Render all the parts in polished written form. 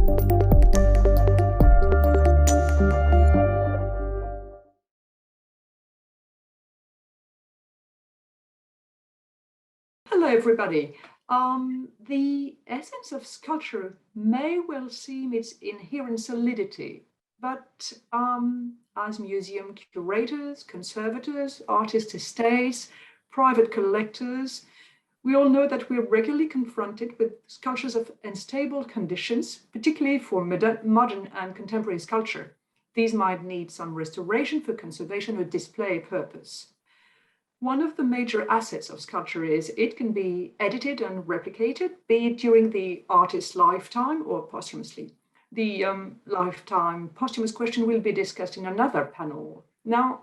Hello, everybody. The essence of sculpture may well seem its inherent solidity, but as museum curators, conservators, artist estates, private collectors, we all know that we're regularly confronted with sculptures of unstable conditions, particularly for modern and contemporary sculpture. These might need some restoration for conservation or display purpose. One of the major assets of sculpture is it can be edited and replicated, be it during the artist's lifetime or posthumously. The lifetime posthumous question will be discussed in another panel. Now,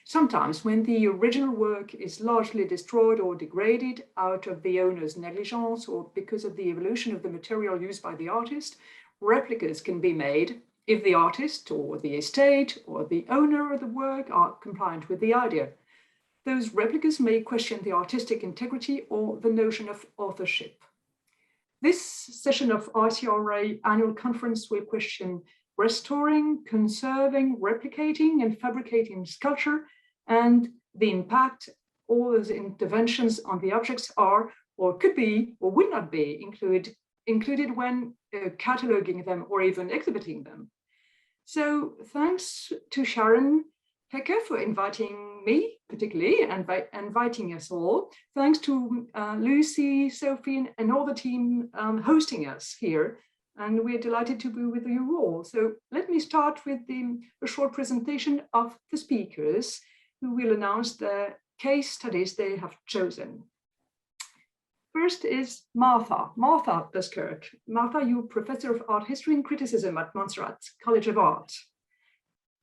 sometimes when the original work is largely destroyed or degraded out of the owner's negligence or because of the evolution of the material used by the artist, replicas can be made if the artist or the estate or the owner of the work are compliant with the idea. Those replicas may question the artistic integrity or the notion of authorship. This session of ICRA annual conference will question restoring, conserving, replicating, and fabricating sculpture and the impact all those interventions on the objects are, or could be, or would not be included when cataloging them or even exhibiting them. So thanks to Sharon Hecker for inviting me, particularly, and by inviting us all. Thanks to Lucy, Sophie, and all the team hosting us here. And we're delighted to be with you all. So let me start with a short presentation of the speakers who will announce the case studies they have chosen. First is Martha Buskirk. Martha, you're Professor of Art History and Criticism at Montserrat College of Art.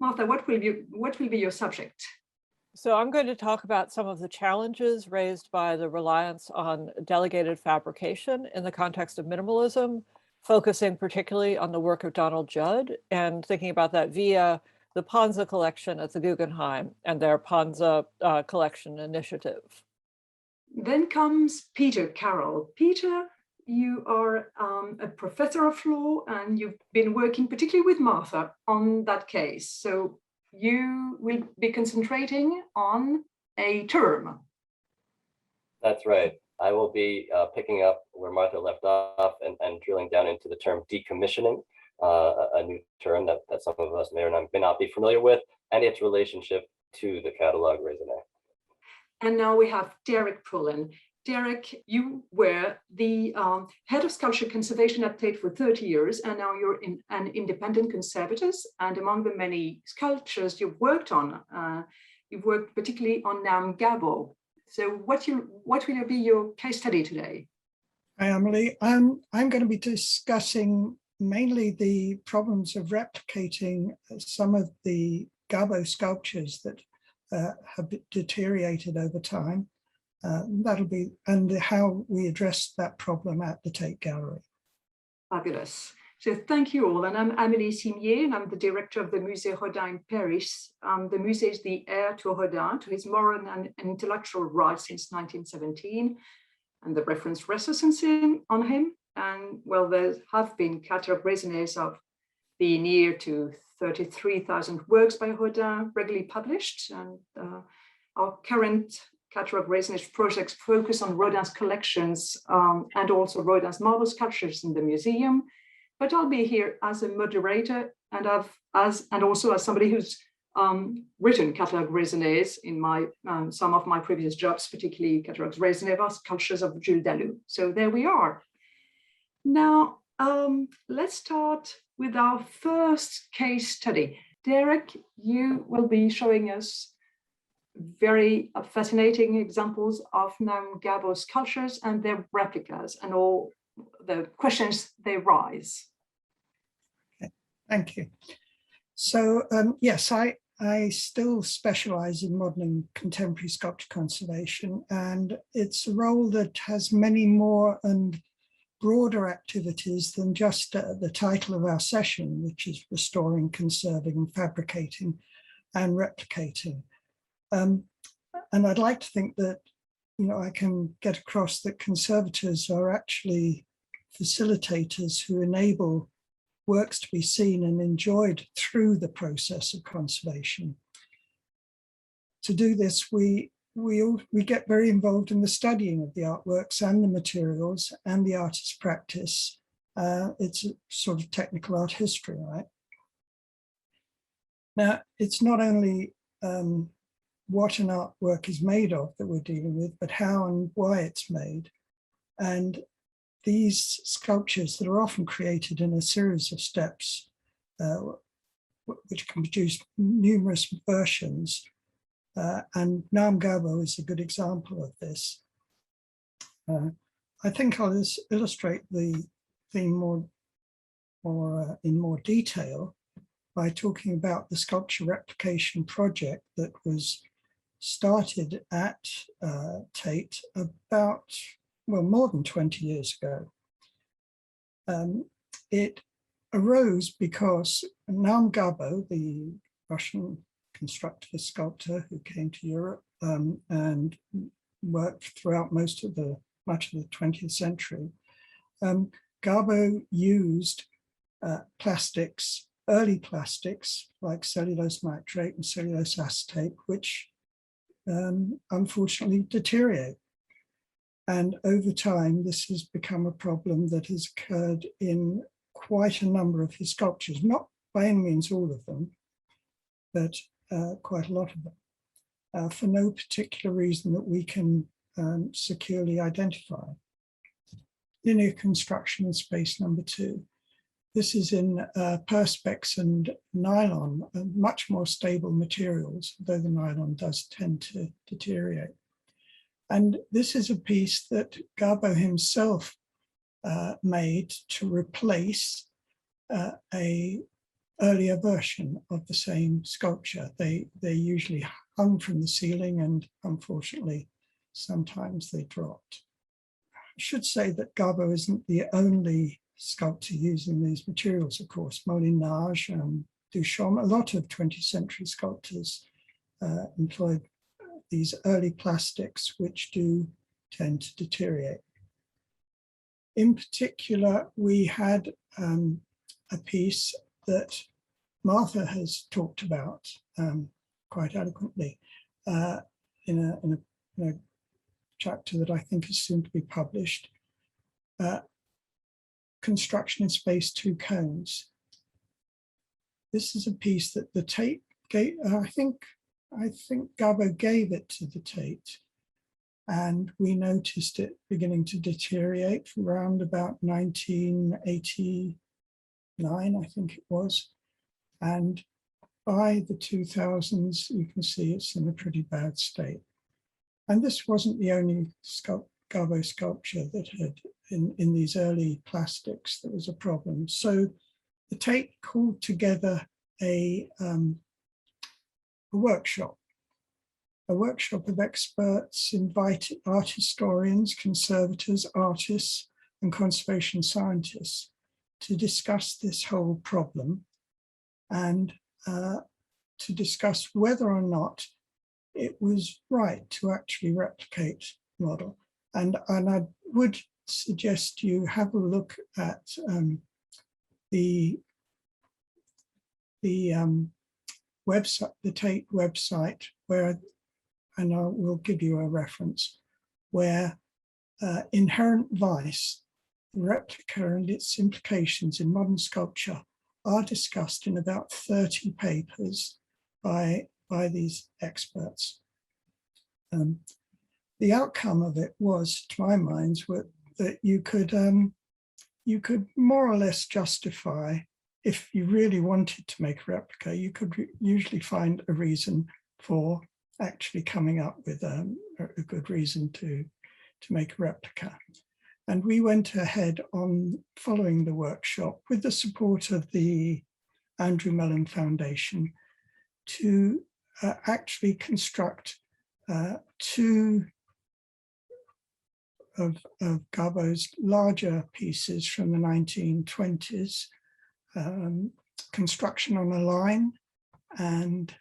Martha, what will be your subject? So I'm going to talk about some of the challenges raised by the reliance on delegated fabrication in the context of minimalism, focusing particularly on the work of Donald Judd and thinking about that via the Panza collection at the Guggenheim and their Panza collection initiative. Then comes Peter Karol. Peter, you are a professor of law and you've been working particularly with Martha on that case. So you will be concentrating on a term. That's right. I will be picking up where Martha left off and drilling down into the term decommissioning, a new term that some of us may or may not be familiar with, and its relationship to the catalogue raisonnés. And now we have Derek Pullen. Derek, you were the head of sculpture conservation at Tate for 30 years, and now you're an independent conservator. And among the many sculptures you've worked on, you've worked particularly on Nam Gabo. So what will be your case study today? Hi, Amélie. I'm going to be discussing mainly the problems of replicating some of the Gabo sculptures that have deteriorated over time. That'll be, and how we address that problem at the Tate Gallery. Fabulous. So thank you all. And I'm Amélie Simier, and I'm the director of the Musée Rodin in Paris. The Musée is the heir to Rodin, to his moral and intellectual rights since 1917, and the reference rests on him. And well, there have been catalogue raisonnés of the near to 33,000 works by Rodin regularly published. And our current catalogue raisonnés projects focus on Rodin's collections and also Rodin's marble sculptures in the museum. But I'll be here as a moderator and also as somebody who's written catalogue raisonnés in my some of my previous jobs, particularly catalogues raisonnés sculptures of Jules Dalou. So there we are. Now let's start with our first case study. Derek, you will be showing us very fascinating examples of Nam Gabo sculptures and their replicas and all the questions they raise. Okay, thank you. So yes, I still specialize in modern and contemporary sculpture conservation, and it's a role that has many more and broader activities than just the title of our session, which is Restoring, Conserving, Fabricating and Replicating. And I'd like to think that, you know, I can get across that conservators are actually facilitators who enable works to be seen and enjoyed through the process of conservation. To do this, we get very involved in the studying of the artworks and the materials and the artist's practice. It's a sort of technical art history, right? Now, it's not only what an artwork is made of that we're dealing with, but how and why it's made. And these sculptures that are often created in a series of steps, which can produce numerous versions, and Naam Gabo is a good example of this. I think I'll illustrate the theme in more detail by talking about the sculpture replication project that was started at Tate about, well, more than 20 years ago. It arose because Naam Gabo, the Russian constructivist sculptor who came to Europe and worked throughout much of the 20th century, Gabo used plastics, early plastics like cellulose nitrate and cellulose acetate, which unfortunately deteriorate. And over time, this has become a problem that has occurred in quite a number of his sculptures, not by any means all of them, but quite a lot of them, for no particular reason that we can securely identify. Linear construction in space number 2. This is in perspex and nylon, much more stable materials, though the nylon does tend to deteriorate. And this is a piece that Gabo himself made to replace a earlier version of the same sculpture. They usually hung from the ceiling, and unfortunately, sometimes they dropped. I should say that Gabo isn't the only sculptor using these materials, of course. Molinage and Duchamp, a lot of 20th century sculptors employed these early plastics, which do tend to deteriorate. In particular, we had a piece that Martha has talked about quite eloquently in a chapter that I think is soon to be published. Construction in space 2 cones. This is a piece that the Tate gave, I think Gabo gave it to the Tate, and we noticed it beginning to deteriorate around about 1989, I think it was. And by the 2000s, you can see it's in a pretty bad state. And this wasn't the only Gabo sculpture that had, in these early plastics, that was a problem. So the Tate called together a workshop of experts, invited art historians, conservators, artists, and conservation scientists to discuss this whole problem and to discuss whether or not it was right to actually replicate the model. And I would suggest you have a look at the website, the Tate website, where, and I will give you a reference, where inherent vice, the replica and its implications in modern sculpture are discussed in about 30 papers by these experts. The outcome of it was, to my mind, that you could more or less justify, if you really wanted to make a replica, you could usually find a reason for actually coming up with a good reason to make a replica. And we went ahead on following the workshop with the support of the Andrew Mellon Foundation to actually construct 2 of Gabo's larger pieces from the 1920s, construction on a line and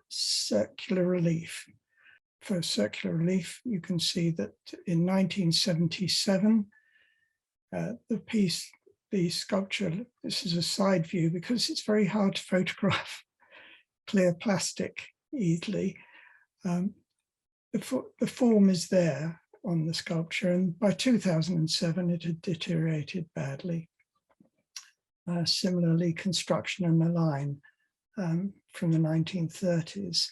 circular relief. For circular relief, you can see that in 1977, the piece the sculpture, this is a side view because it's very hard to photograph clear plastic easily. The form is there on the sculpture, and by 2007 it had deteriorated badly. Similarly, construction and the line from the 1930s.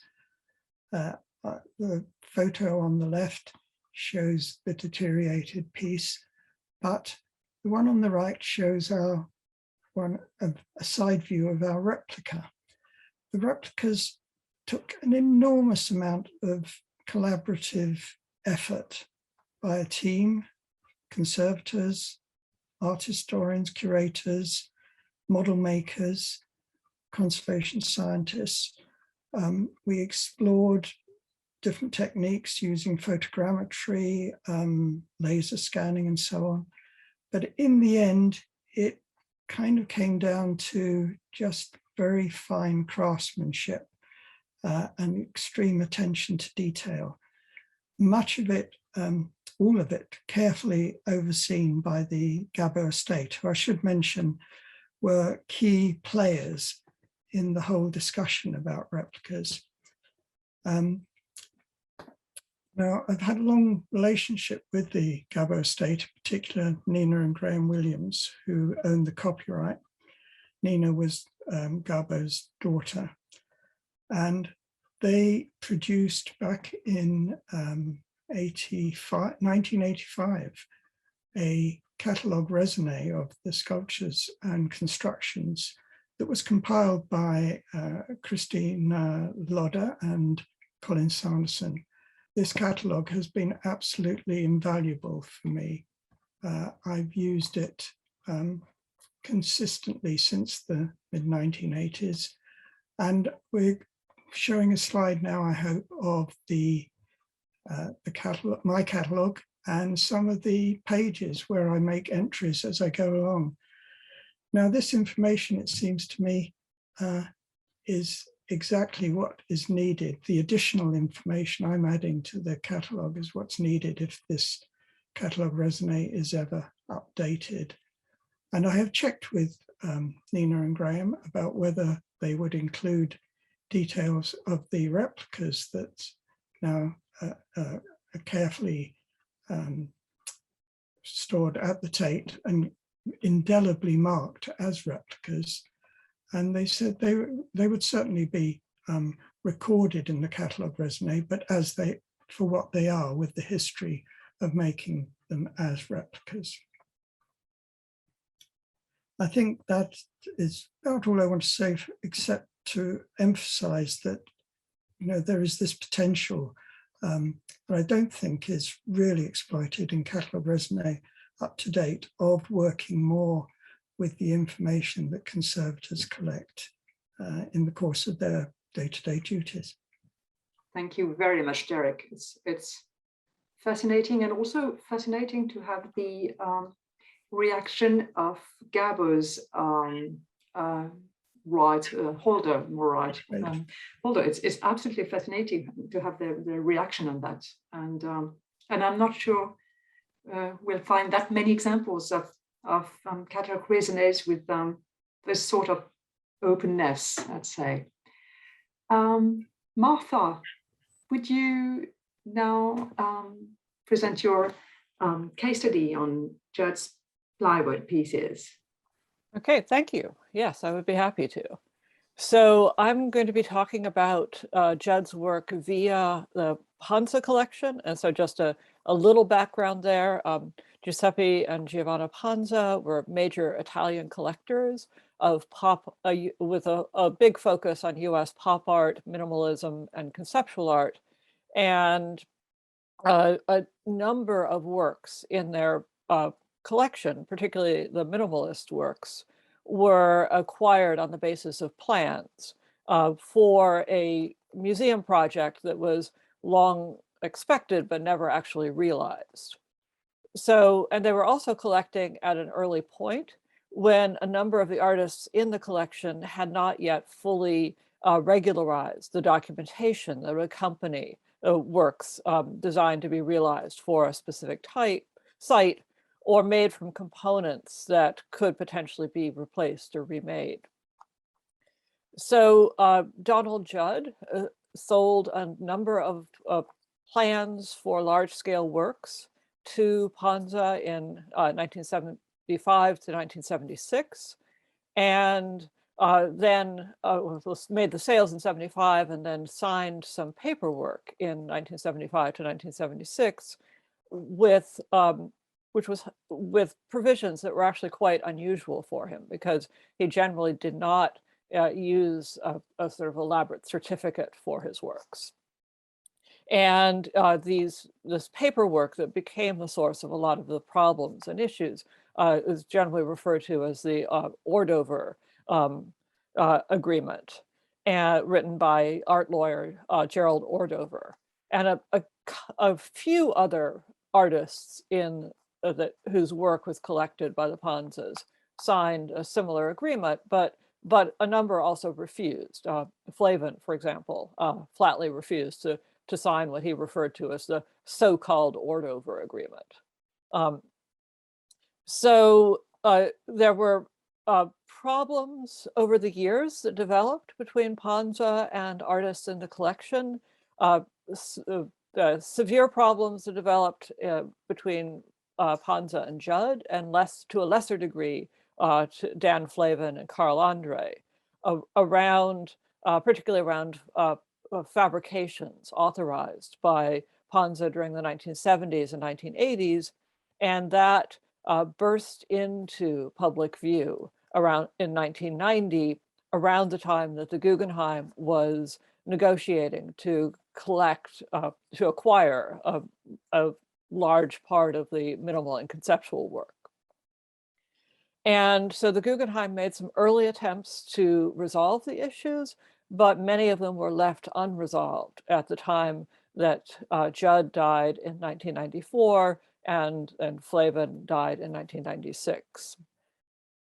The photo on the left shows the deteriorated piece, but the one on the right shows a side view of our replica. The replicas took an enormous amount of collaborative effort by a team, conservators, art historians, curators, model makers, conservation scientists. We explored different techniques using photogrammetry, laser scanning, and so on. But in the end, it kind of came down to just very fine craftsmanship and extreme attention to detail. Much of it, all of it, carefully overseen by the Gabot estate, who I should mention were key players in the whole discussion about replicas. Now, I've had a long relationship with the Gabot estate, in particular Nina and Graham Williams, who owned the copyright. Nina was Gabot's daughter, and they produced back in 1985 a catalogue raisonné of the sculptures and constructions that was compiled by Christine Lodder and Colin Sanderson. This catalogue has been absolutely invaluable for me. I've used it consistently since the mid-1980s, and we're showing a slide now, I hope, of the catalog, my catalogue, and some of the pages where I make entries as I go along. Now, this information, it seems to me, is exactly what is needed. The additional information I'm adding to the catalogue is what's needed if this catalogue raisonné is ever updated. And I have checked with Nina and Graham about whether they would include details of the replicas that now are carefully stored at the Tate and indelibly marked as replicas. And they said they would certainly be recorded in the catalogue raisonné, but as for what they are, with the history of making them as replicas. I think that is about all I want to say, except to emphasize that, you know, there is this potential that I don't think is really exploited in catalogue raisonné up to date, of working more with the information that conservators collect in the course of their day-to-day duties. Thank you very much, Derek. It's fascinating, and also fascinating to have the reaction of Gabot's Holder. It's absolutely fascinating to have the reaction on that, and I'm not sure we'll find that many examples of catalogue raisonnés with this sort of openness, I'd say. Martha, would you now present your case study on Judd's plywood pieces? Okay, thank you. Yes, I would be happy to. So I'm going to be talking about Judd's work via the Panza collection. And so just a little background there. Giuseppe and Giovanna Panza were major Italian collectors of pop, with a big focus on US pop art, minimalism, and conceptual art. And a number of works in their collection, particularly the minimalist works, were acquired on the basis of plans for a museum project that was long expected but never actually realized. So, and they were also collecting at an early point when a number of the artists in the collection had not yet fully regularized the documentation that would accompany works designed to be realized for a specific site, or made from components that could potentially be replaced or remade. So Donald Judd sold a number of plans for large-scale works to Panza in 1975 to 1976, and then made the sales in 75 and then signed some paperwork in 1975 to 1976 with with provisions that were actually quite unusual for him, because he generally did not use a sort of elaborate certificate for his works. And this paperwork that became the source of a lot of the problems and issues is generally referred to as the Ordover agreement, written by art lawyer Gerald Ordover, and a few other artists whose work was collected by the Panzas signed a similar agreement, but a number also refused. Flavin, for example, flatly refused to sign what he referred to as the so-called Ordover agreement. So there were problems over the years that developed between Panza and artists in the collection. Severe problems that developed between Panza and Judd, and to a lesser degree to Dan Flavin and Karol Andre, particularly around fabrications authorized by Panza during the 1970s and 1980s, and that burst into public view in 1990, around the time that the Guggenheim was negotiating to acquire a large part of the minimal and conceptual work. And so the Guggenheim made some early attempts to resolve the issues, but many of them were left unresolved at the time that Judd died in 1994 and Flavin died in 1996.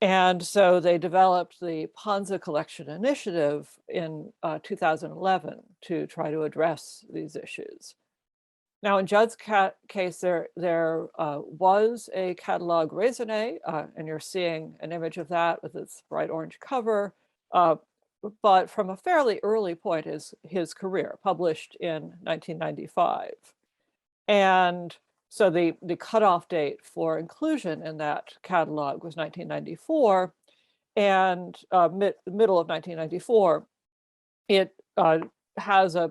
And so they developed the Panza Collection Initiative in 2011 to try to address these issues. Now, in Judd's case, there was a catalogue raisonnés, and you're seeing an image of that with its bright orange cover, but from a fairly early point is his career, published in 1995. And so the cutoff date for inclusion in that catalog was 1994, and middle of 1994, it has a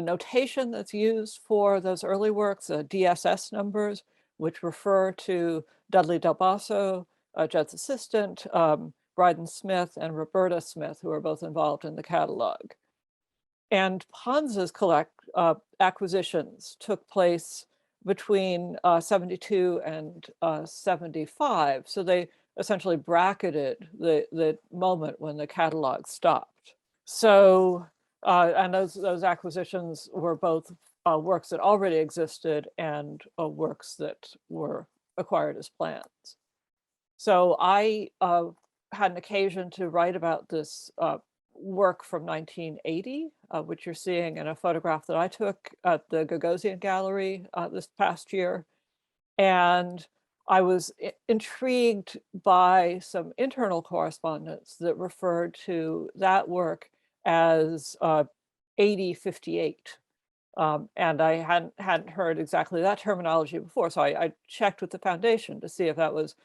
notation that's used for those early works, DSS numbers, which refer to Dudley Del Basso, Judd's assistant, Bryden Smith, and Roberta Smith, who are both involved in the catalog. And Panza's acquisitions took place between 72 and 75. So they essentially bracketed the moment when the catalog stopped. So, and those acquisitions were both works that already existed and works that were acquired as plans. So I had an occasion to write about this work from 1980, which you're seeing in a photograph that I took at the Gagosian Gallery this past year. And I was intrigued by some internal correspondence that referred to that work as 8058. And I hadn't heard exactly that terminology before. So I checked with the foundation to see if that was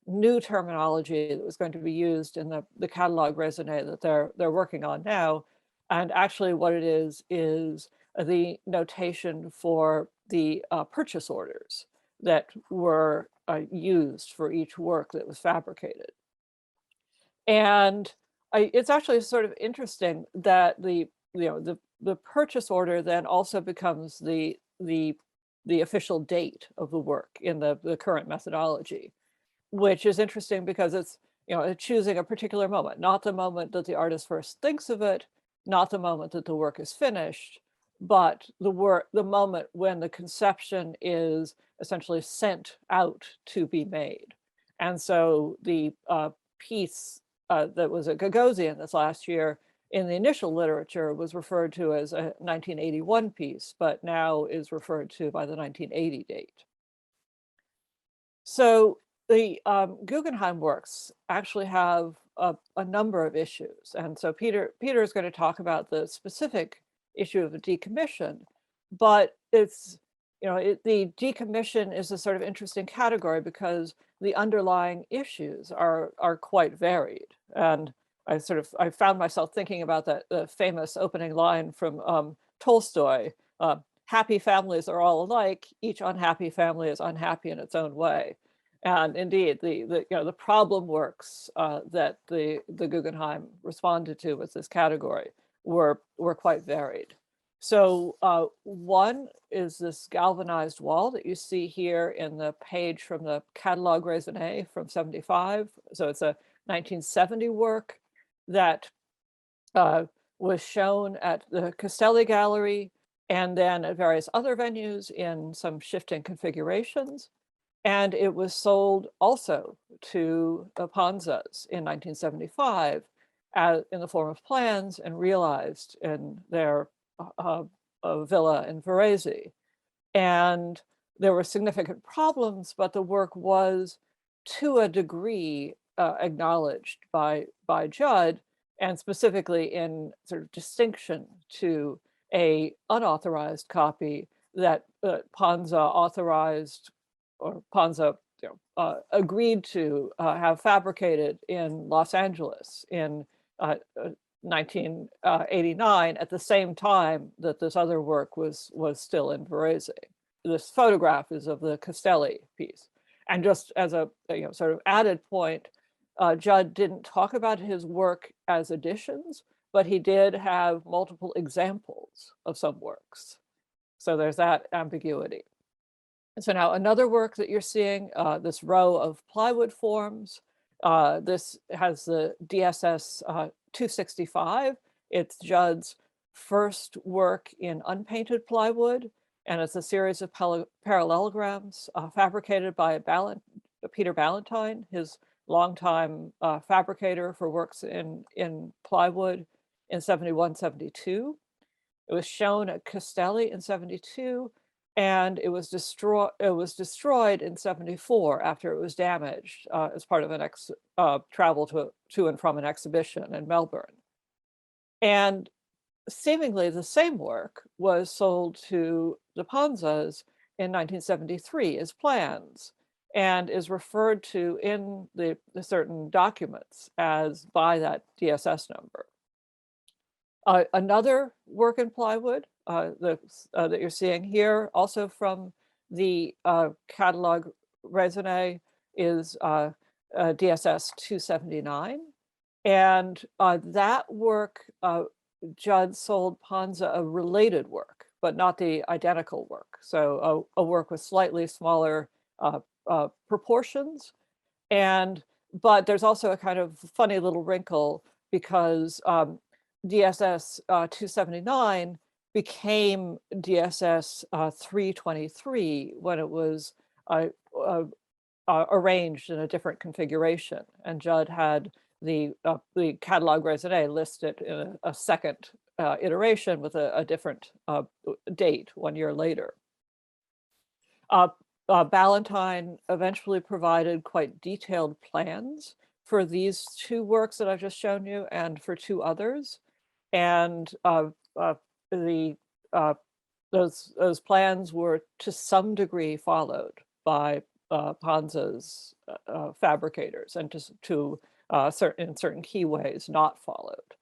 new terminology that was going to be used in the catalog raisonnés that they're working on now. And actually what it is the notation for the purchase orders that were used for each work that was fabricated. And it's actually sort of interesting that the purchase order then also becomes the official date of the work in the current methodology, which is interesting because it's choosing a particular moment, not the moment that the artist first thinks of it, not the moment that the work is finished, but the moment when the conception is essentially sent out to be made. And so the piece that was at Gagosian this last year in the initial literature was referred to as a 1981 piece, but now is referred to by the 1980 date. So the Guggenheim works actually have a number of issues. And so Peter is going to talk about the specific issue of the decommission, but it's, the decommission is a sort of interesting category because the underlying issues are quite varied. And I found myself thinking about the famous opening line from Tolstoy, happy families are all alike, each unhappy family is unhappy in its own way. And indeed, the problem works that the Guggenheim responded to with this category were quite varied. So one is this galvanized wall that you see here in the page from the Catalogue Raisonnés from 75. So it's a 1970 work that was shown at the Castelli Gallery and then at various other venues in some shifting configurations. And it was sold also to the Panzas in 1975 in the form of plans and realized in their villa in Varese. And there were significant problems, but the work was to a degree acknowledged by Judd, and specifically in sort of distinction to a unauthorized copy that Panza authorized, or Panza agreed to have fabricated in Los Angeles in 1989, at the same time that this other work was still in Varese. This photograph is of the Castelli piece. And just as a sort of added point, Judd didn't talk about his work as editions, but he did have multiple examples of some works. So there's that ambiguity. So now another work that you're seeing, this row of plywood forms, this has the DSS 265. It's Judd's first work in unpainted plywood, and it's a series of parallelograms fabricated by Peter Ballantine, his longtime fabricator for works in plywood in 71, 72. It was shown at Castelli in 72, and it was destroyed in 74 after it was damaged as part of an travel to and from an exhibition in Melbourne. And seemingly the same work was sold to the Panzas in 1973 as plans, and is referred to in the certain documents as by that DSS number. Another work in plywood that you're seeing here, also from the Catalogue Raisonnés, is DSS 279. And that work, Judd sold Panza a related work, but not the identical work. So a work with slightly smaller proportions. But there's also a kind of funny little wrinkle because DSS 279 became DSS 323 when it was arranged in a different configuration. And Judd had the Catalogue Raisonnés listed in a second iteration with a different date 1 year later. Ballantine eventually provided quite detailed plans for these two works that I've just shown you and for two others. And those plans were to some degree followed by Panza's fabricators, and to in certain key ways not followed.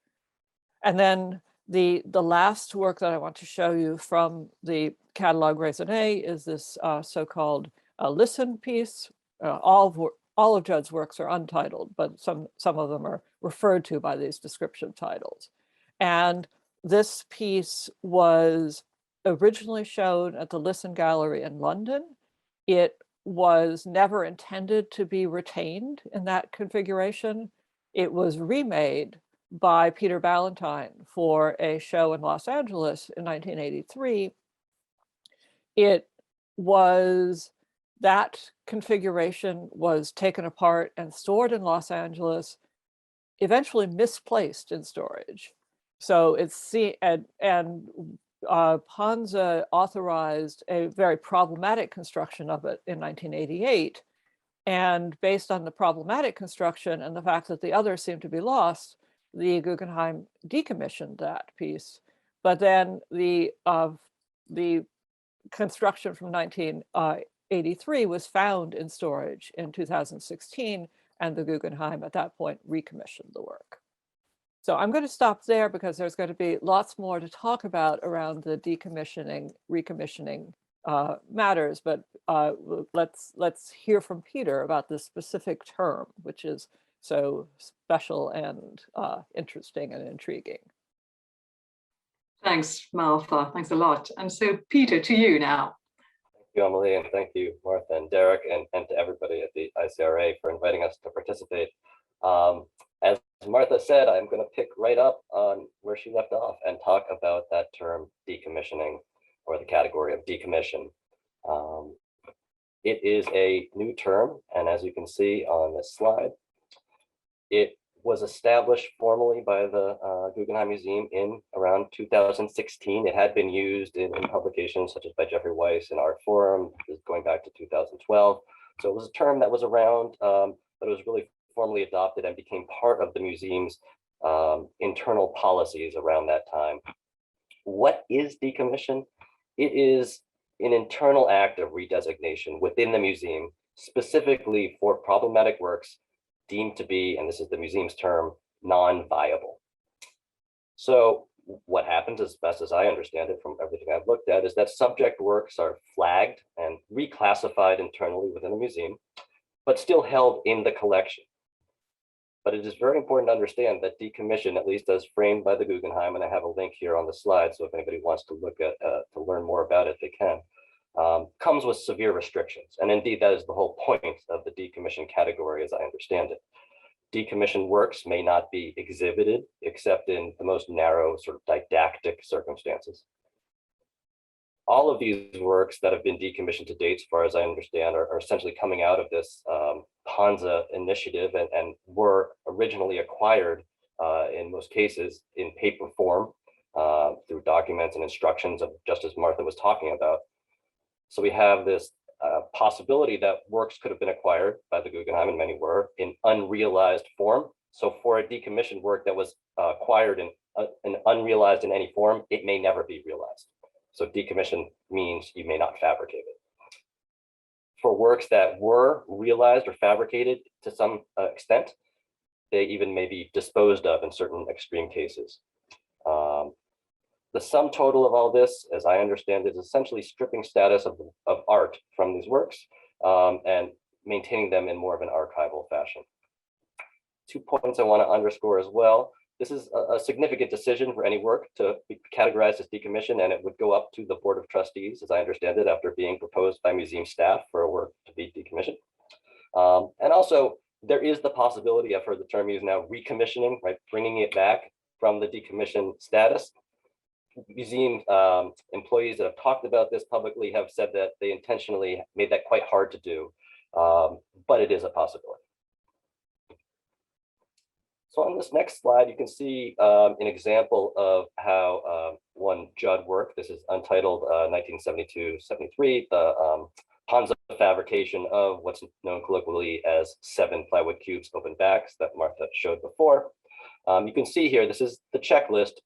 And then the last work that I want to show you from the Catalogue Raisonnés is this so-called listen piece. All of Judd's works are untitled, but some of them are referred to by these descriptive titles. And this piece was originally shown at the Listen Gallery in London. It was never intended to be retained in that configuration. It was remade by Peter Ballantine for a show in Los Angeles in 1983. That configuration was taken apart and stored in Los Angeles, eventually misplaced in storage. So Panza authorized a very problematic construction of it in 1988, And based on the problematic construction and the fact that the others seem to be lost, the Guggenheim decommissioned that piece. But then the construction from 1983 was found in storage in 2016, and the Guggenheim at that point recommissioned the work. So I'm going to stop there because there's going to be lots more to talk about around the decommissioning, recommissioning matters, but let's hear from Peter about this specific term, which is so special and interesting and intriguing. Thanks, Martha. Thanks a lot. And so, Peter, to you now. Thank you, Amélie, and thank you, Martha and Derek, and to everybody at the ICRA for inviting us to participate. As Martha said, I'm going to pick right up on where she left off and talk about that term decommissioning, or the category of decommission. It is a new term, and as you can see on this slide, it was established formally by the Guggenheim Museum in around 2016. It had been used in publications such as by Jeffrey Weiss in Art Forum, going back to 2012. So it was a term that was around, but it was really formally adopted and became part of the museum's internal policies around that time. What is decommission? It is an internal act of redesignation within the museum, specifically for problematic works deemed to be, and this is the museum's term, non-viable. So what happens, as best as I understand it from everything I've looked at, is that subject works are flagged and reclassified internally within the museum, but still held in the collection. But it is very important to understand that decommission, at least as framed by the Guggenheim, and I have a link here on the slide, so if anybody wants to look at, to learn more about it, they can, comes with severe restrictions. And indeed, that is the whole point of the decommission category, as I understand it. Decommissioned works may not be exhibited except in the most narrow sort of didactic circumstances. All of these works that have been decommissioned to date, as far as I understand, are essentially coming out of this Panza initiative and were originally acquired in most cases in paper form through documents and instructions of just as Martha was talking about. So we have this possibility that works could have been acquired by the Guggenheim, and many were, in unrealized form. So for a decommissioned work that was acquired in unrealized in any form, it may never be realized. So decommission means you may not fabricate it. For works that were realized or fabricated to some extent, they even may be disposed of in certain extreme cases. The sum total of all this, as I understand it, is essentially stripping status of art from these works and maintaining them in more of an archival fashion. 2 points I want to underscore as well. This is a significant decision for any work to be categorized as decommissioned, and it would go up to the Board of Trustees, as I understand it, after being proposed by museum staff for a work to be decommissioned. And also, there is the possibility, I've heard the term used now, recommissioning, right, bringing it back from the decommissioned status. Museum employees that have talked about this publicly have said that they intentionally made that quite hard to do, but it is a possibility. So on this next slide, you can see an example of how one Judd work, this is untitled 1972-73, the Panza fabrication of what's known colloquially as 7 plywood cubes open backs that Martha showed before. You can see here, this is the checklist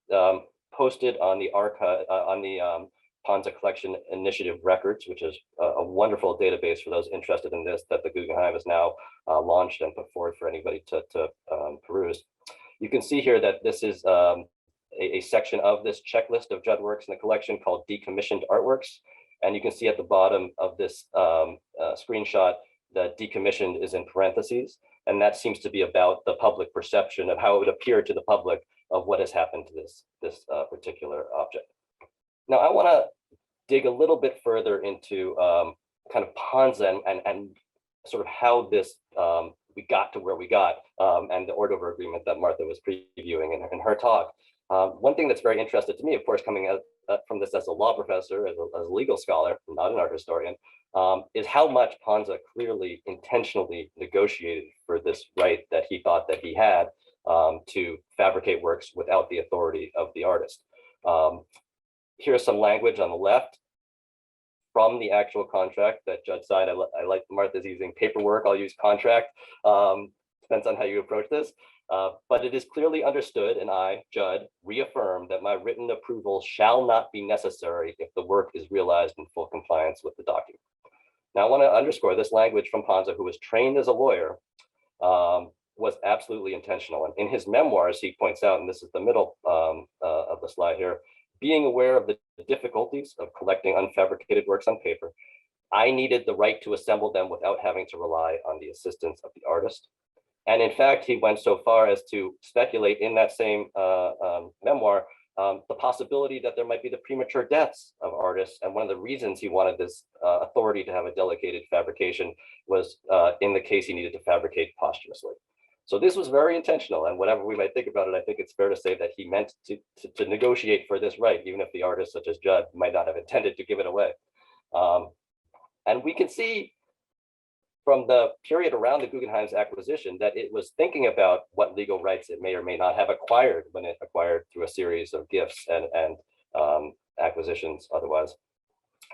posted on the archive, on the Panza Collection Initiative records, which is a wonderful database for those interested in this that the Guggenheim has now launched and put forward for anybody to peruse. You can see here that this is a section of this checklist of Judd works in the collection called Decommissioned Artworks. And you can see at the bottom of this screenshot that decommissioned is in parentheses. And that seems to be about the public perception of how it would appear to the public of what has happened to this particular object. Now, I want to dig a little bit further into kind of Panza and sort of how this we got to where we got and the Ordover agreement that Martha was previewing in her talk. One thing that's very interesting to me, of course, coming out from this as a law professor, as a legal scholar, not an art historian, is how much Panza clearly intentionally negotiated for this right that he thought that he had to fabricate works without the authority of the artist. Here's some language on the left. from the actual contract that Judd signed. I like Martha's using paperwork. I'll use contract. Depends on how you approach this. But it is clearly understood, and I, Judd, reaffirm that my written approval shall not be necessary if the work is realized in full compliance with the document. Now, I want to underscore this language from Panza, who was trained as a lawyer, was absolutely intentional. And in his memoirs, he points out, and this is the middle of the slide here, being aware of the difficulties of collecting unfabricated works on paper, I needed the right to assemble them without having to rely on the assistance of the artist. And in fact, he went so far as to speculate in that same memoir, the possibility that there might be the premature deaths of artists. And one of the reasons he wanted this authority to have a delegated fabrication was in the case he needed to fabricate posthumously. So this was very intentional, and whatever we might think about it, I think it's fair to say that he meant to negotiate for this right, even if the artist such as Judd might not have intended to give it away. And we can see from the period around the Guggenheim's acquisition that it was thinking about what legal rights it may or may not have acquired when it acquired through a series of gifts and acquisitions otherwise,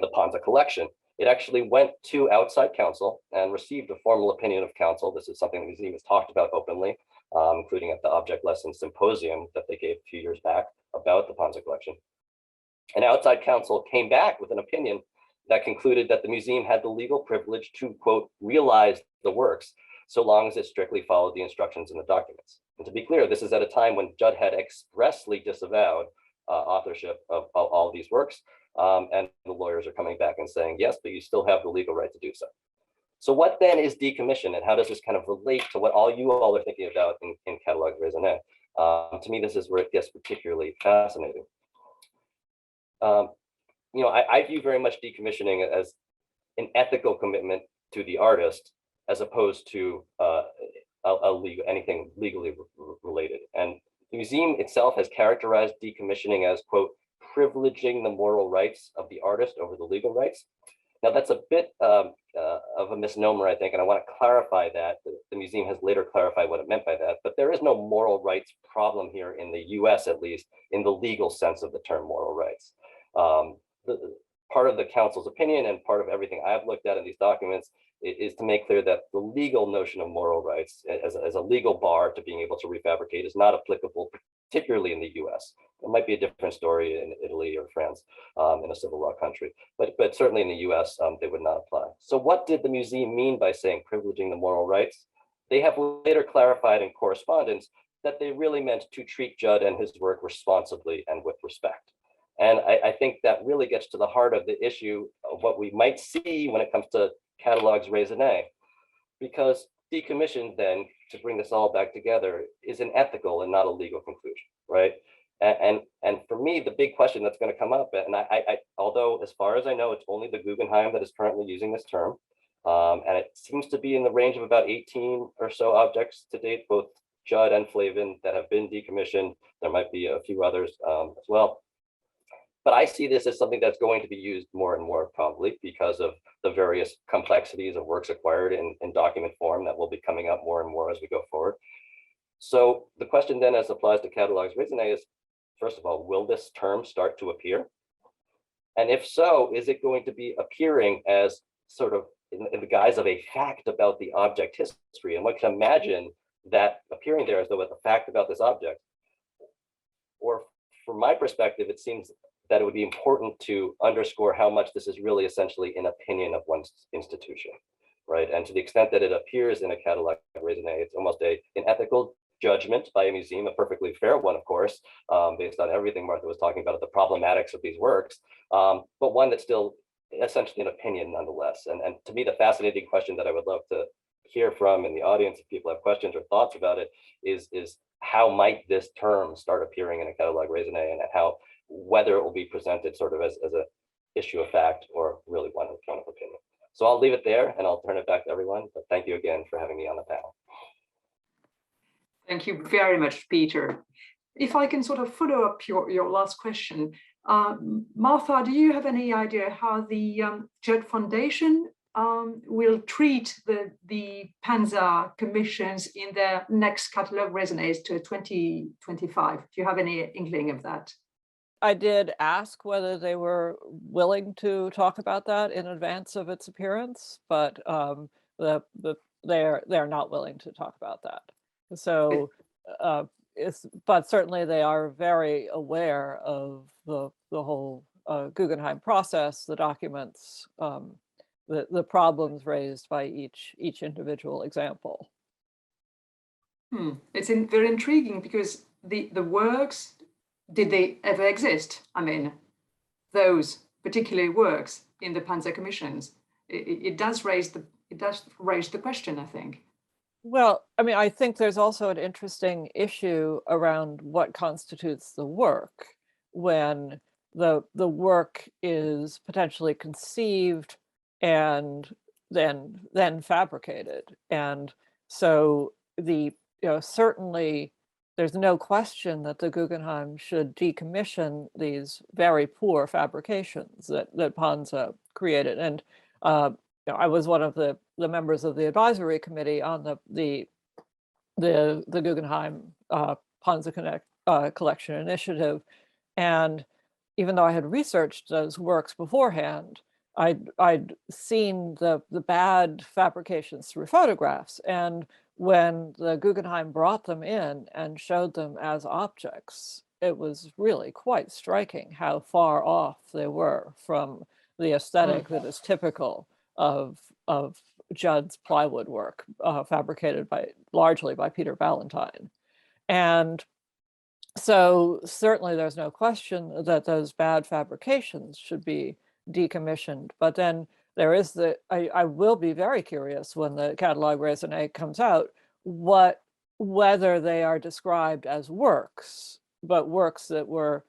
the Panza collection. It actually went to outside counsel and received a formal opinion of counsel. This is something the museum has talked about openly, including at the Object Lesson Symposium that they gave a few years back about the Panza collection. And outside counsel came back with an opinion that concluded that the museum had the legal privilege to, quote, realize the works, so long as it strictly followed the instructions in the documents. And to be clear, this is at a time when Judd had expressly disavowed authorship of all of these works. And the lawyers are coming back and saying, yes, but you still have the legal right to do so. So what then is decommission, and how does this kind of relate to what all you all are thinking about in catalogue raisonnés? To me, this is where it gets particularly fascinating. I view very much decommissioning as an ethical commitment to the artist, as opposed to anything legally related. And the museum itself has characterized decommissioning as, quote, privileging the moral rights of the artist over the legal rights. Now, that's a bit of a misnomer, I think, and I want to clarify that. The museum has later clarified what it meant by that, but there is no moral rights problem here in the US, at least, in the legal sense of the term moral rights. Part of the council's opinion and part of everything I've looked at in these documents is to make clear that the legal notion of moral rights as a legal bar to being able to refabricate is not applicable, particularly in the US. It might be a different story in Italy or France, in a civil law country, but certainly in the US, they would not apply. So what did the museum mean by saying privileging the moral rights? They have later clarified in correspondence that they really meant to treat Judd and his work responsibly and with respect. And I think that really gets to the heart of the issue of what we might see when it comes to catalogues raisonnés, because decommission then, to bring this all back together, is an ethical and not a legal conclusion, right? And for me, the big question that's going to come up, and I although as far as I know, it's only the Guggenheim that is currently using this term, and it seems to be in the range of about 18 or so objects to date, both Judd and Flavin, that have been decommissioned. There might be a few others as well. But I see this as something that's going to be used more and more, probably because of the various complexities of works acquired in document form that will be coming up more and more as we go forward. So the question then, as applies to catalogues raisonnés, is, first of all, will this term start to appear? And if so, is it going to be appearing as sort of in the guise of a fact about the object history? And one can imagine that appearing there as though it's a fact about this object. Or from my perspective, it seems that it would be important to underscore how much this is really essentially an opinion of one's institution, right? And to the extent that it appears in a catalogue raisonné, it's almost an ethical judgment by a museum, a perfectly fair one, of course, based on everything Martha was talking about, the problematics of these works, but one that's still essentially an opinion nonetheless. And to me, the fascinating question that I would love to hear from in the audience, if people have questions or thoughts about it, is how might this term start appearing in a catalogue raisonné, and how, whether it will be presented sort of as an issue of fact or really one of opinion. So I'll leave it there and I'll turn it back to everyone. But thank you again for having me on the panel. Thank you very much, Peter. If I can sort of follow up your last question, Martha, do you have any idea how the Judd Foundation will treat the Panza commissions in their next catalogue raisonnés to 2025? Do you have any inkling of that? I did ask whether they were willing to talk about that in advance of its appearance, but they're not willing to talk about that. So but certainly they are very aware of the whole Guggenheim process, the documents, the problems raised by each individual example. It's very intriguing because the works, did they ever exist? I mean, those particular works in the Panzer commissions. It does raise the question, I think. Well, I mean, I think there's also an interesting issue around what constitutes the work when the work is potentially conceived and then fabricated. And so certainly there's no question that the Guggenheim should decommission these very poor fabrications that Panzer created. And I was one of the members of the advisory committee on the Guggenheim Panzer Collection Initiative, and even though I had researched those works beforehand, I'd seen the bad fabrications through photographs, and when the Guggenheim brought them in and showed them as objects, it was really quite striking how far off they were from the aesthetic that is typical of Judd's plywood work, fabricated largely by Peter Valentine. And so certainly there's no question that those bad fabrications should be decommissioned. But then there is I will be very curious when the catalogue raisonnés comes out, whether they are described as works, but works that were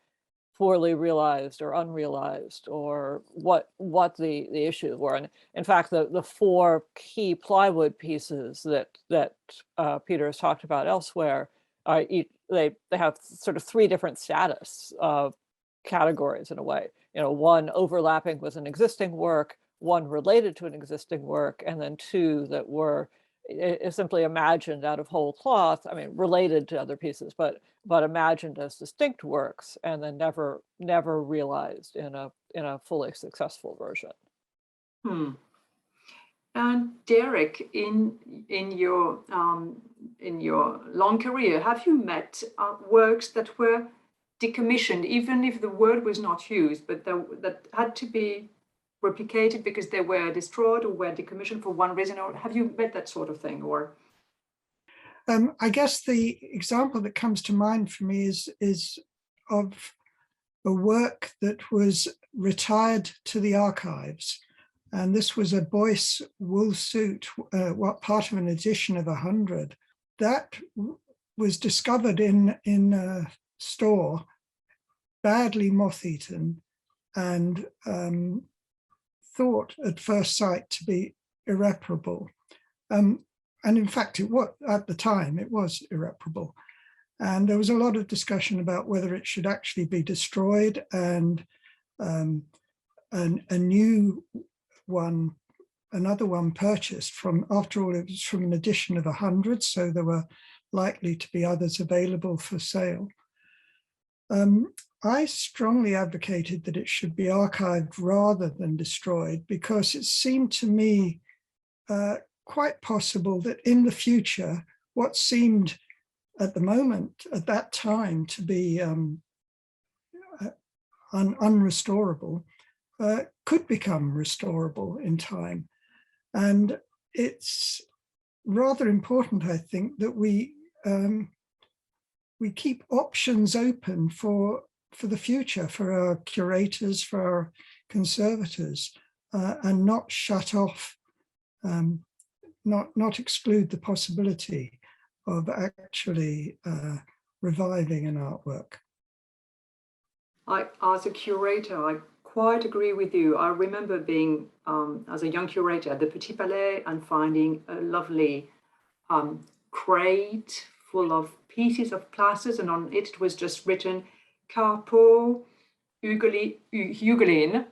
poorly realized or unrealized, or what the issues were. And in fact, the four key plywood pieces that Peter has talked about elsewhere, they have sort of three different status categories in a way. One overlapping with an existing work, one related to an existing work, and then two that were simply imagined out of whole cloth. I mean, related to other pieces, but imagined as distinct works, and then never realized in a fully successful version. And Derek, in your long career, have you met works that were decommissioned, even if the word was not used, but that had to be replicated because they were destroyed or were decommissioned for one reason? Or have you met that sort of thing? Or I guess the example that comes to mind for me is of a work that was retired to the archives. And this was a Boyce wool suit, part of an edition of 100. That was discovered in a store, badly moth-eaten, and thought at first sight to be irreparable. And in fact, at the time, it was irreparable. And there was a lot of discussion about whether it should actually be destroyed, and a new one, another one purchased from, after all, it was from an edition of 100, so there were likely to be others available for sale. I strongly advocated that it should be archived rather than destroyed, because it seemed to me quite possible that in the future, what seemed at the moment, at that time, to be unrestorable could become restorable in time. And it's rather important, I think, that we keep options open for the future, for our curators, for our conservators, and not shut off, not exclude the possibility of actually reviving an artwork. As a curator, I quite agree with you. I remember being, as a young curator at the Petit Palais, and finding a lovely crate full of pieces of plasters, and on it was just written Carpo Hugelin,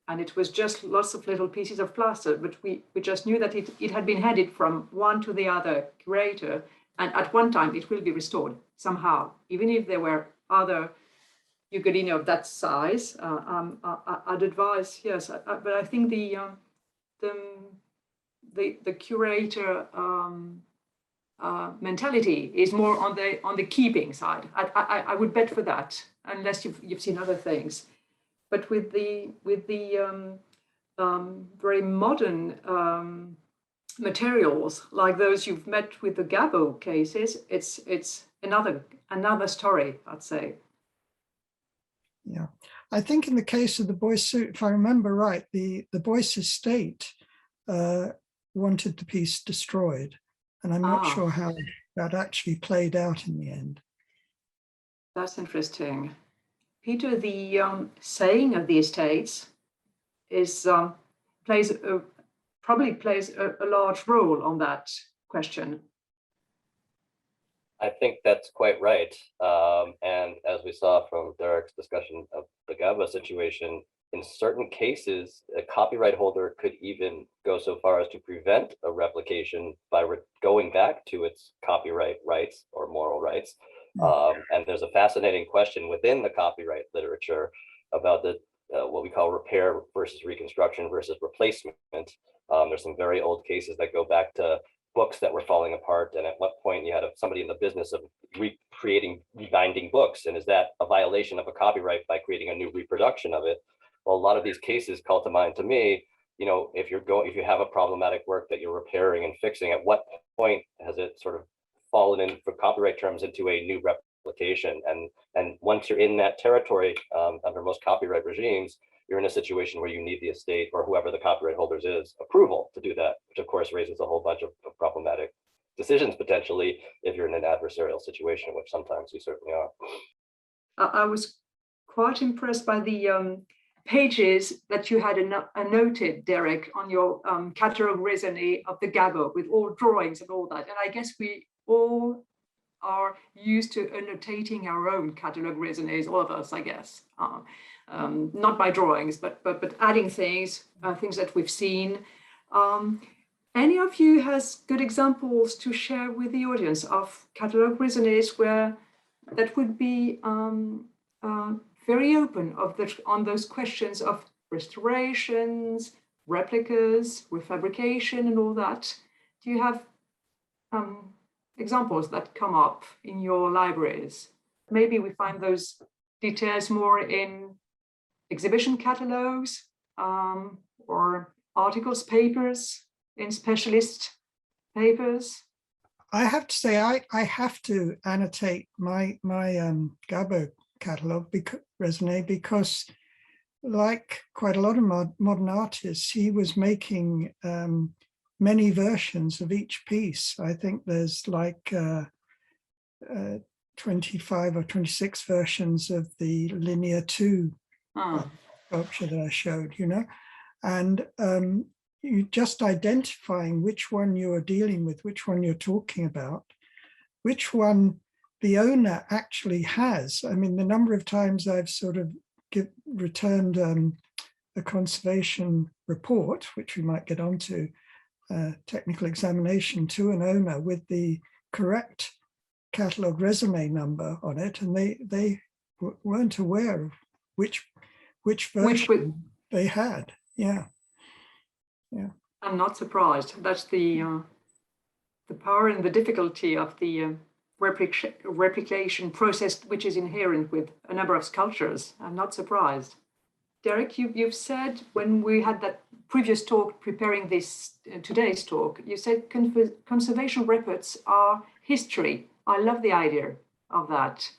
and it was just lots of little pieces of plaster, but we just knew that it had been handed from one to the other curator, and at one time it will be restored somehow, even if there were other Ugolini of that size, I'd advise, yes. But I think the curator mentality is more on the keeping side. I would bet for that, unless you've seen other things. But with the very modern materials like those you've met with the Gabo cases, it's another story, I'd say. Yeah, I think in the case of the Boyce, if I remember right, the Boyce estate wanted the piece destroyed, and I'm not sure how that actually played out in the end. That's interesting. Peter, the saying of the estates is probably plays a large role on that question. I think that's quite right. And as we saw from Derek's discussion of the Gaba situation, in certain cases, a copyright holder could even go so far as to prevent a replication by going back to its copyright rights or moral rights. And there's a fascinating question within the copyright literature about the what we call repair versus reconstruction versus replacement. There's some very old cases that go back to books that were falling apart, and at what point you had somebody in the business of recreating, rebinding books, and is that a violation of a copyright by creating a new reproduction of it? Well, a lot of these cases call to mind to me, you know, if you have a problematic work that you're repairing and fixing, at what point has it sort of fallen in, for copyright terms, into a new replication? And once you're in that territory, under most copyright regimes, you're in a situation where you need the estate or whoever the copyright holders is approval to do that, which of course raises a whole bunch of problematic decisions potentially if you're in an adversarial situation, which sometimes we certainly are. I was quite impressed by the pages that you had noted, Derek, on your catalogue raisonnés of the Gabo with all drawings and all that. And I guess we all are used to annotating our own catalogue raisonnés, all of us, I guess. Not by drawings, but adding things that we've seen. Any of you has good examples to share with the audience of catalogue raisonnés where that would be very open on those questions of restorations, replicas, refabrication, and all that? Do you have examples that come up in your libraries? Maybe we find those details more in exhibition catalogues or articles, papers, in specialist papers. I have to say, I have to annotate my Gabo catalogue raisonné because, like quite a lot of modern artists, he was making many versions of each piece. I think there's like 25 or 26 versions of the Linear 2 sculpture that I showed, you know, and you just identifying which one you are dealing with, which one you're talking about, which one the owner actually has. I mean, the number of times I've sort of returned a conservation report, which we might get onto, technical examination to an owner with the correct catalogue raisonné number on it, and they weren't aware of which version they had. Yeah. I'm not surprised. That's the power and the difficulty of the replication process, which is inherent with a number of sculptures. I'm not surprised. Derek, you've said when we had that previous talk preparing this today's talk, you said conservation reports are history. I love the idea of that.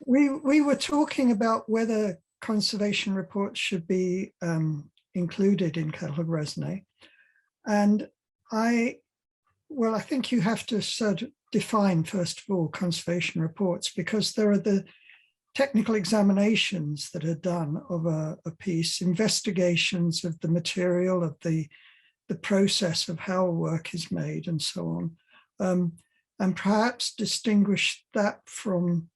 We were talking about whether conservation reports should be included in catalogue raisonné, and I think you have to sort of define, first of all, conservation reports, because there are the technical examinations that are done of a piece, investigations of the material, of the process of how work is made, and so on, and perhaps distinguish that from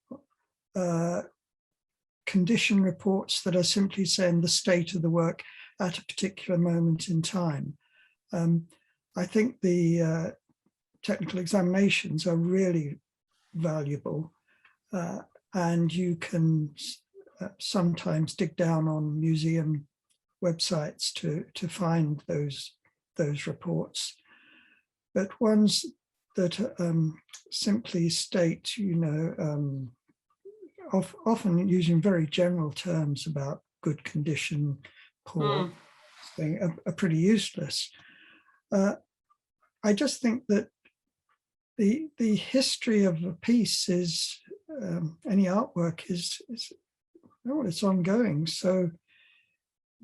condition reports that are simply saying the state of the work at a particular moment in time. I think the technical examinations are really valuable, and you can sometimes dig down on museum websites to find those reports, but ones that simply state, often using very general terms about good condition, poor thing, are pretty useless. I just think that the history of a piece is, any artwork is it's ongoing. So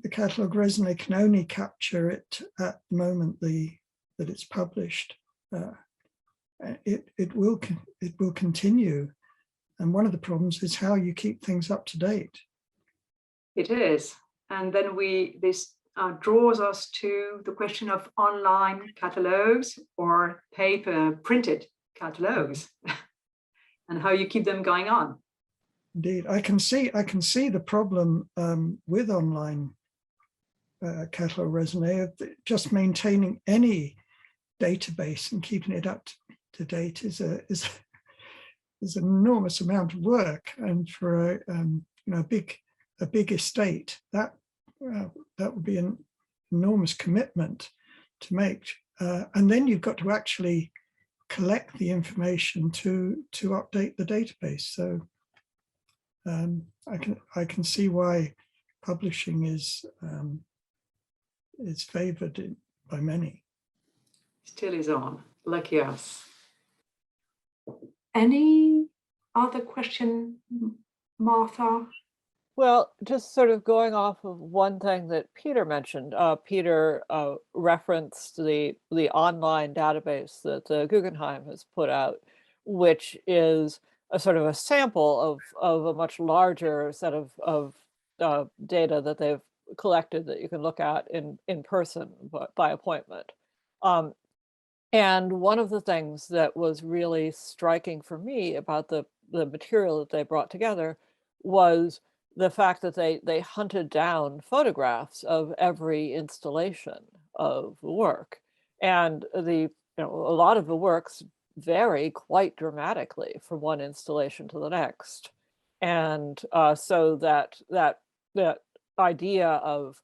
the catalogue raisonné can only capture it at the moment that it's published. It will continue, and one of the problems is how you keep things up to date. It is, and then this draws us to the question of online catalogues or paper printed catalogues, and how you keep them going on. Indeed, I can see the problem with online catalogue raisonné of just maintaining any database and keeping it up to date is an enormous amount of work, and for a big estate that would be an enormous commitment to make, and then you've got to actually collect the information to update the database. So I can see why publishing is favored by many. Still is on, lucky us. Any other question, Martha? Well, just sort of going off of one thing that Peter mentioned. Peter referenced the online database that the Guggenheim has put out, which is a sort of a sample of a much larger set of data that they've collected that you can look at in person by appointment. And one of the things that was really striking for me about the material that they brought together was the fact that they hunted down photographs of every installation of the work, and a lot of the works vary quite dramatically from one installation to the next, and so that idea of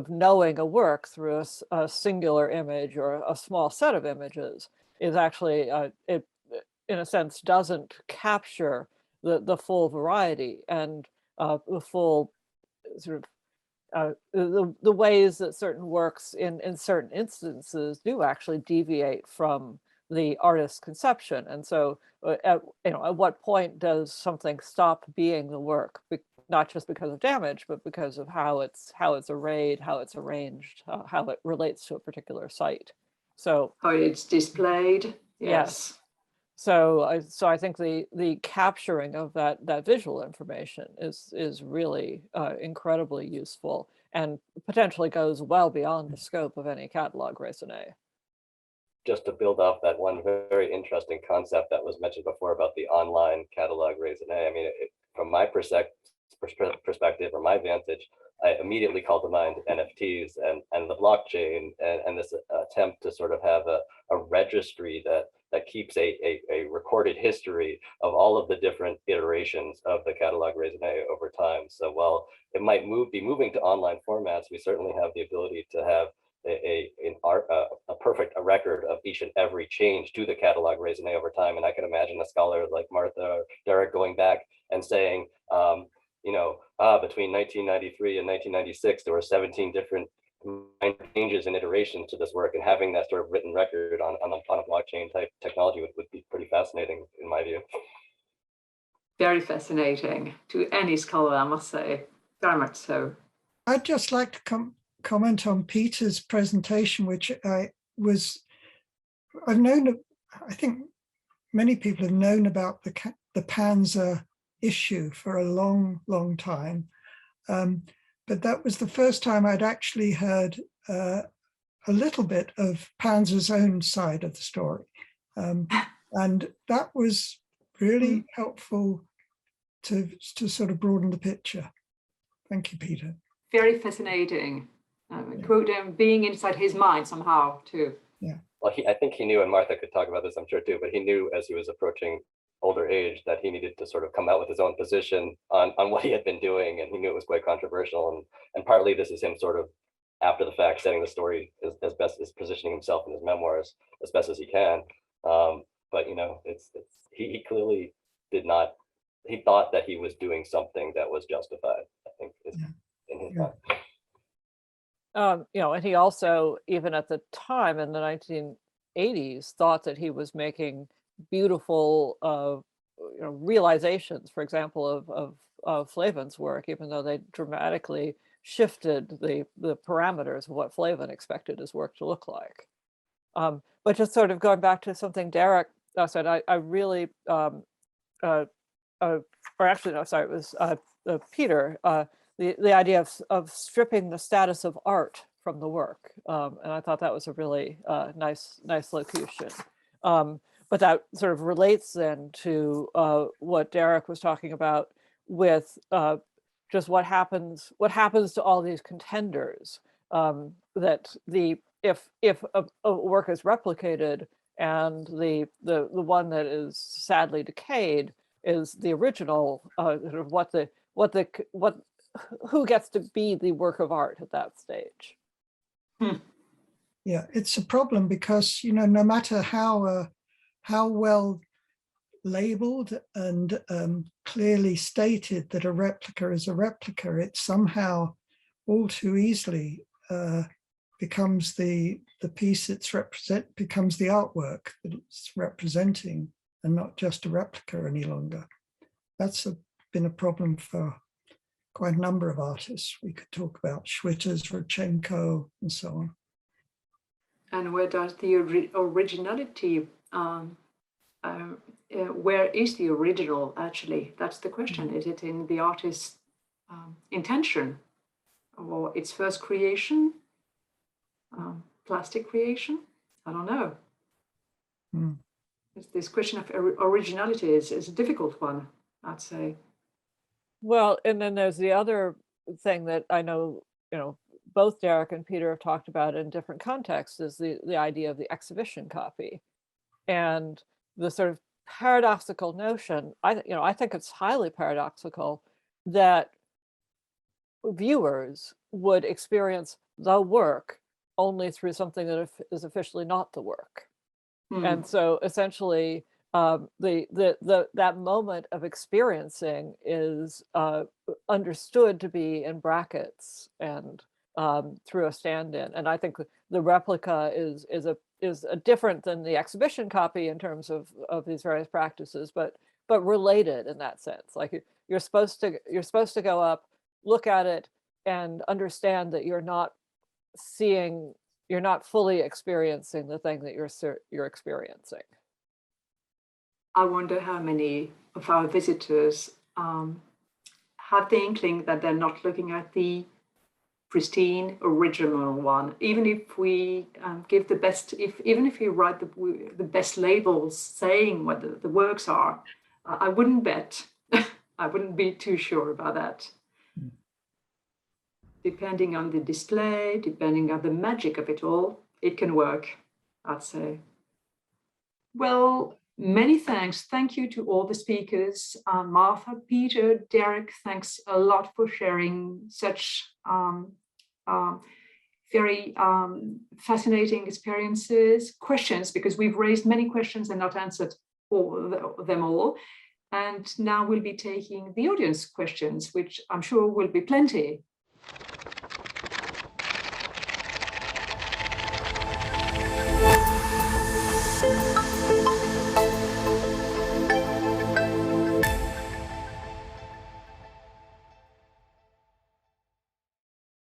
knowing a work through a singular image or a small set of images is actually it in a sense doesn't capture the full variety and the full sort of the ways that certain works in certain instances do actually deviate from the artist's conception. And so at what point does something stop being the work, not just because of damage, but because of how it's arrayed, how it's arranged, how it relates to a particular site. So how it's displayed. Yes. So I think the capturing of that visual information is really incredibly useful and potentially goes well beyond the scope of any catalogue raisonné. Just to build off that one very interesting concept that was mentioned before about the online catalogue raisonné. I mean, from my perspective or my vantage, I immediately call to mind NFTs and the blockchain and this attempt to sort of have a registry that keeps a recorded history of all of the different iterations of the catalogue raisonné over time. So while it might be moving to online formats, we certainly have the ability to have a perfect record of each and every change to the catalogue raisonné over time. And I can imagine a scholar like Martha or Derek going back and saying, between 1993 and 1996, there were 17 different changes and iterations to this work, and having that sort of written record on a blockchain type technology would be pretty fascinating in my view. Very fascinating to any scholar, I must say, very much so. I'd just like to comment on Peter's presentation, which I think many people have known about the Panzer issue for a long time. But that was the first time I'd actually heard a little bit of Panzer's own side of the story. And that was really helpful to sort of broaden the picture. Thank you, Peter. Very fascinating. Being inside his mind somehow too. Yeah. Well, I think he knew, and Martha could talk about this, I'm sure too, but he knew as he was approaching older age that he needed to sort of come out with his own position on what he had been doing, and he knew it was quite controversial. And partly this is him sort of after the fact setting the story as best as positioning himself in his memoirs as best as he can. But you know, he clearly did not. He thought that he was doing something that was justified, I think, in his mind. You know, and he also, even at the time in the 1980s, thought that he was making beautiful, you know, realizations, for example, of Flavin's work, even though they dramatically shifted the parameters of what Flavin expected his work to look like. But just sort of going back to something Derek said, I really, or actually, no, sorry, it was Peter, the idea of stripping the status of art from the work. And I thought that was a really nice locution. But that sort of relates then to what Derek was talking about with just what happens to all these contenders, that if a work is replicated and the one that is sadly decayed is the original, sort of who gets to be the work of art at that stage. Yeah, it's a problem because, you know, no matter how well labeled and clearly stated that a replica is a replica, it somehow all too easily becomes the piece becomes the artwork that it's representing, and not just a replica any longer. That's been a problem for quite a number of artists. We could talk about Schwitters, Rodchenko, and so on. And where does the originality, where is the original actually? That's the question. Is it in the artist's intention, or its first creation, plastic creation? I don't know. This question of originality is a difficult one, I'd say. Well, and then there's the other thing that I know, you know, both Derek and Peter have talked about in different contexts, is the idea of the exhibition copy, and the sort of paradoxical notion. I think it's highly paradoxical that viewers would experience the work only through something that is officially not the work. And so essentially, that moment of experiencing is understood to be in brackets and through a stand-in. And I think the replica is a different than the exhibition copy in terms of these various practices, but related in that sense. Like you're supposed to go up, look at it, and understand that you're not fully experiencing the thing that you're experiencing. I wonder how many of our visitors have the inkling that they're not looking at the pristine original one. Even if we give the best, even if we write the best labels saying what the works are, I wouldn't bet. I wouldn't be too sure about that. Depending on the display, depending on the magic of it all, it can work, I'd say. Well, many thanks. Thank you to all the speakers. Martha, Peter, Derek, thanks a lot for sharing such very fascinating experiences, questions, because we've raised many questions and not answered them all. And now we'll be taking the audience questions, which I'm sure will be plenty.